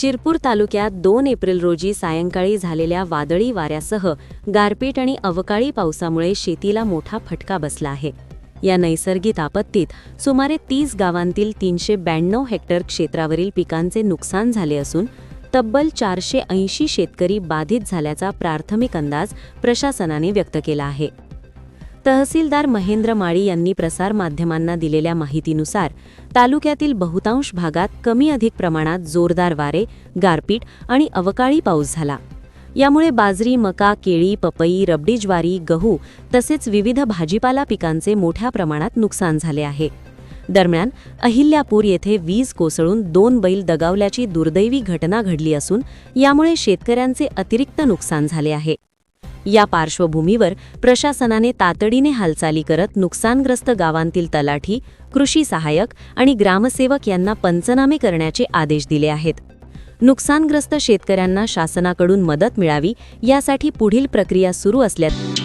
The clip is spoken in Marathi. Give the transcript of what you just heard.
शिरपूर तालुक्यात 2 एप्रिल रोजी सायंकाळी झालेल्या वादळी वाऱ्यासह गारपीट आणि अवकाळी पावसामुळे शेतीला मोठा फटका बसला आहे। या नैसर्गिक आपत्तीत सुमारे 30 गावांतील 392 हेक्टर क्षेत्रावरील पिकांचे नुकसान झाले असून तब्बल 480 शेतकरी बाधित झाल्याचा प्राथमिक अंदाज प्रशासनाने व्यक्त केला आहे। तहसीलदार महेंद्र माळी यांनी प्रसारमाध्यमांना दिलेल्या माहितीनुसार तालुक्यातील बहुतांश भागात कमी अधिक प्रमाणात जोरदार वारे, गारपीट आणि अवकाळी पाऊस झाला। यामुळे बाजरी, मका, केळी, पपई, रब्बी ज्वारी, गहू तसेच विविध भाजीपाला पिकांचे मोठ्या प्रमाणात नुकसान झाले आहे। दरम्यान अहिल्यापूर येथे वीज कोसळून 2 बैल दगावल्याची दुर्दैवी घटना घडली असून यामुळे शेतकऱ्यांचे अतिरिक्त नुकसान झाले आहे। या पार्श्वभूमीवर प्रशासनाने तातडीने हालचाली करत नुकसानग्रस्त गावांतील तलाठी, कृषी सहाय्यक आणि ग्रामसेवक यांना पंचनामे करण्याचे आदेश दिले आहेत। नुकसानग्रस्त शेतकऱ्यांना शासनाकडून मदत मिळावी यासाठी पुढील प्रक्रिया सुरू असल्याचे